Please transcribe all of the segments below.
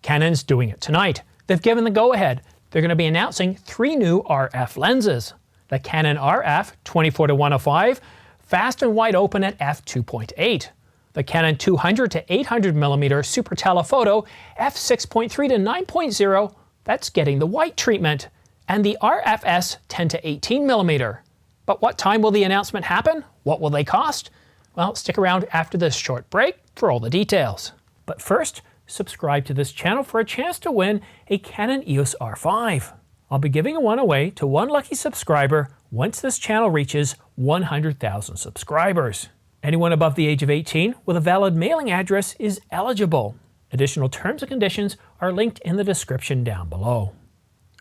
Canon's doing it tonight. They've given the go-ahead. They're going to be announcing 3 new RF lenses. The Canon RF 24-105, fast and wide open at f2.8. The Canon 200 to 800mm super telephoto f6.3 to 9.0, that's getting the white treatment. And the RFS 10 to 18mm. But what time will the announcement happen? What will they cost? Well, stick around after this short break for all the details. But first, subscribe to this channel for a chance to win a Canon EOS R5. I'll be giving one away to one lucky subscriber once this channel reaches 100,000 subscribers. Anyone above the age of 18 with a valid mailing address is eligible. Additional terms and conditions are linked in the description down below.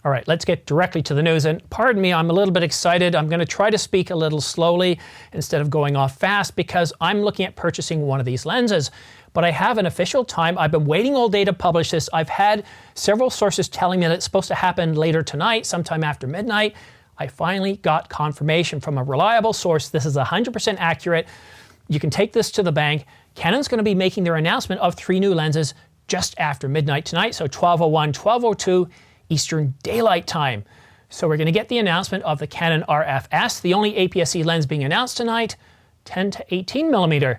All right, let's get directly to the news. And pardon me, I'm a little bit excited. I'm going to try to speak a little slowly instead of going off fast because I'm looking at purchasing one of these lenses. But I have an official time. I've been waiting all day to publish this. I've had several sources telling me that it's supposed to happen later tonight, sometime after midnight. I finally got confirmation from a reliable source. This is 100% accurate. You can take this to the bank. Canon's going to be making their announcement of 3 new lenses just after midnight tonight, so 12:01, 12:02 Eastern Daylight Time. So we're going to get the announcement of the Canon RFS, the only APS-C lens being announced tonight, 10 to 18mm.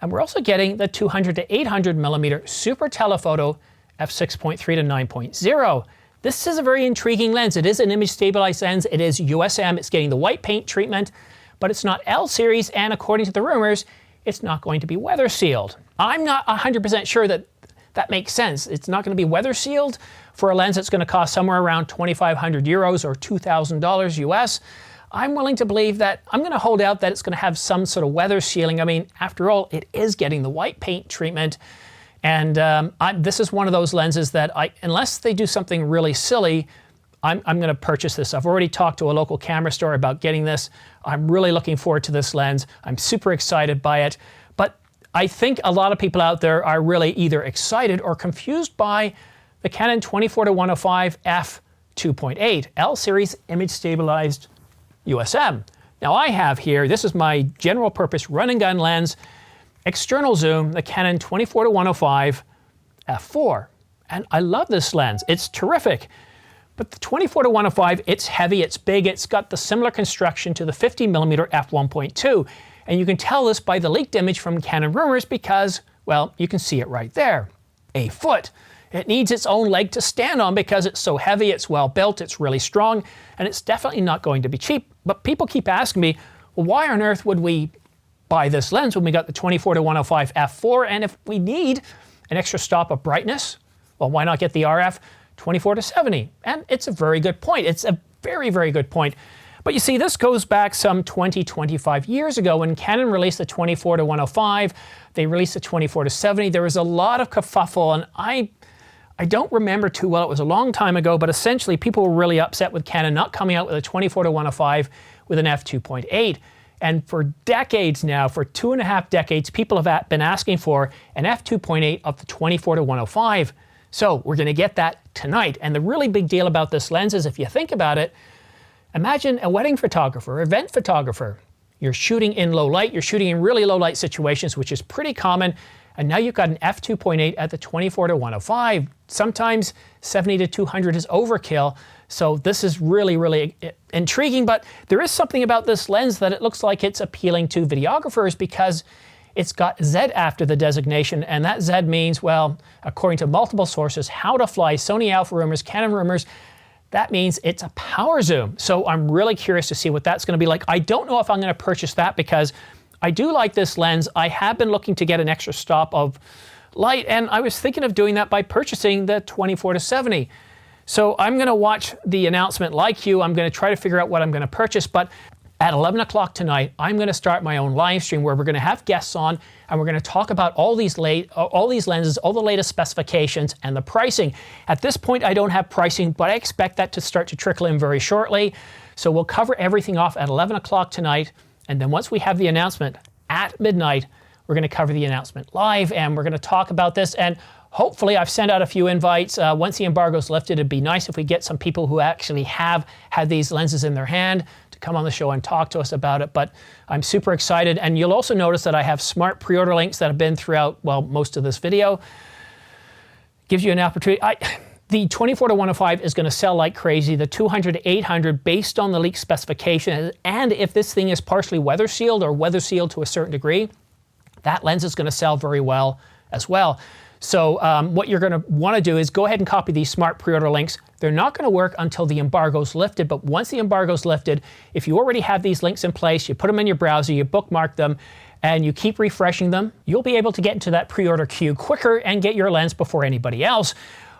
And we're also getting the 200 to 800mm super telephoto f6.3 to 9.0. This is a very intriguing lens. It is an image stabilized lens. It is USM. It's getting the white paint treatment, but it's not L series, and according to the rumors, it's not going to be weather sealed. I'm not 100% sure that that makes sense. It's not going to be weather sealed for a lens that's going to cost somewhere around 2,500 euros or $2,000 US. I'm willing to believe that I'm going to hold out that it's going to have some sort of weather sealing. I mean, after all, it is getting the white paint treatment. And this is one of those lenses that unless they do something really silly, I'm going to purchase this. I've already talked to a local camera store about getting this. I'm really looking forward to this lens. I'm super excited by it. But I think a lot of people out there are really either excited or confused by the Canon 24-105 f2.8 L series image stabilized USM. Now I have here, this is my general purpose run and gun lens, external zoom, the Canon 24-105 f4. And I love this lens. It's terrific. But the 24-105, it's heavy, it's big, it's got the similar construction to the 50mm f1.2. And you can tell this by the leaked image from Canon rumors because, well, you can see it right there. A foot. It needs its own leg to stand on because it's so heavy, it's well built, it's really strong, and it's definitely not going to be cheap. But people keep asking me, well, why on earth would we buy this lens when we got the 24-105 f4? And if we need an extra stop of brightness, well, why not get the RF 24-70? And it's a very good point. It's a very, very good point. But you see, this goes back some 20-25 years ago when Canon released the 24-105. They released the 24-70. There was a lot of kerfuffle, and I don't remember too well. It was a long time ago, but essentially people were really upset with Canon not coming out with a 24-105 with an f2.8. And for decades now, for 2.5 decades, people have been asking for an f2.8 of the 24-105. So we're going to get that tonight. And the really big deal about this lens is, if you think about it, imagine a wedding photographer, event photographer. You're shooting in low light, you're shooting in really low light situations, which is pretty common. And now you've got an f2.8 at the 24-105. Sometimes 70-200 is overkill. So this is really, really intriguing. But there is something about this lens that it looks like it's appealing to videographers because it's got Z after the designation. And that Z means, well, according to multiple sources, how to fly, Sony Alpha rumors, Canon rumors, that means it's a power zoom. So I'm really curious to see what that's going to be like. I don't know if I'm going to purchase that because I do like this lens. I have been looking to get an extra stop of light, and I was thinking of doing that by purchasing the 24-70. So I'm going to watch the announcement like you. I'm going to try to figure out what I'm going to purchase, but at 11 o'clock tonight, I'm going to start my own live stream where we're going to have guests on, and we're going to talk about all these lenses, all the latest specifications, and the pricing. At this point, I don't have pricing, but I expect that to start to trickle in very shortly. So we'll cover everything off at 11 o'clock tonight, and then once we have the announcement at midnight, we're going to cover the announcement live, and we're going to talk about this. And hopefully, I've sent out a few invites. Once the embargo's lifted, it'd be nice if we get some people who actually have had these lenses in their hand to come on the show and talk to us about it. But I'm super excited. And you'll also notice that I have smart pre-order links that have been throughout, well, most of this video. gives you an opportunity. The 24-105 is going to sell like crazy. The 200-800 based on the leak specification, and if this thing is partially weather sealed or weather sealed to a certain degree, that lens is going to sell very well as well. So what you're going to want to do is go ahead and copy these smart pre-order links. They're not going to work until the embargo's lifted, but once the embargo's lifted, if you already have these links in place, you put them in your browser, you bookmark them, and you keep refreshing them, you'll be able to get into that pre-order queue quicker and get your lens before anybody else.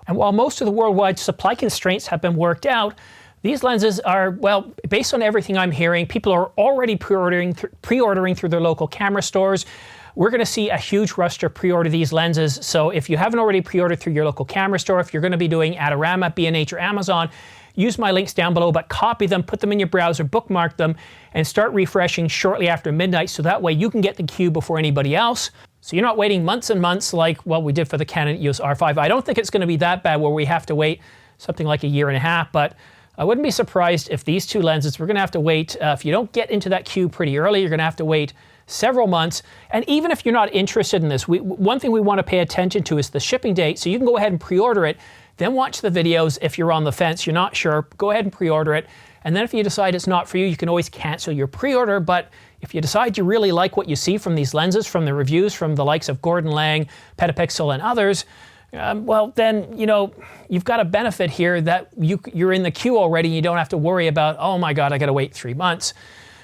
And while most of the worldwide supply constraints have been worked out, these lenses are, well, based on everything I'm hearing, people are already pre-ordering through their local camera stores. We're going to see a huge rush to pre-order these lenses. So if you haven't already pre-ordered through your local camera store, if you're going to be doing Adorama, B&H, or Amazon, use my links down below, but copy them, put them in your browser, bookmark them, and start refreshing shortly after midnight, so that way you can get the queue before anybody else. So you're not waiting months and months like, well, we did for the Canon EOS R5. I don't think it's going to be that bad where we have to wait something like a year and a half, but I wouldn't be surprised if these two lenses, we're going to have to wait, if you don't get into that queue pretty early, you're going to have to wait several months. And even if you're not interested in this, one thing we want to pay attention to is the shipping date. So you can go ahead and pre-order it, then watch the videos. If you're on the fence, you're not sure, go ahead and pre-order it. And then if you decide it's not for you, you can always cancel your pre-order. But if you decide you really like what you see from these lenses, from the reviews, from the likes of Gordon Lang, Petapixel, and others, well, then, you know, you've got a benefit here that you're in the queue already. You don't have to worry about, oh my God, I got to wait 3 months.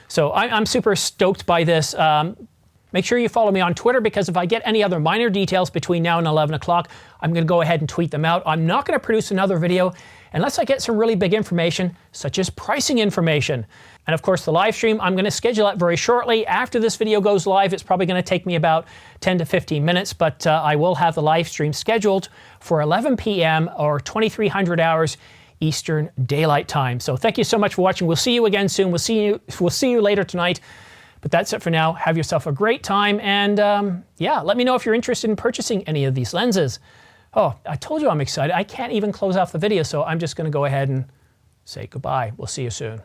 So I'm super stoked by this. Make sure you follow me on Twitter, because if I get any other minor details between now and 11 o'clock, I'm going to go ahead and tweet them out. I'm not going to produce another video unless I get some really big information, such as pricing information. And of course, the live stream, I'm going to schedule it very shortly. After this video goes live, it's probably going to take me about 10 to 15 minutes, but I will have the live stream scheduled for 11 p.m. or 2300 hours Eastern Daylight Time. So thank you so much for watching. We'll see you again soon. We'll see you later tonight. But that's it for now. Have yourself a great time, and yeah, let me know if you're interested in purchasing any of these lenses. Oh, I told you I'm excited. I can't even close off the video, so I'm just going to go ahead and say goodbye. We'll see you soon.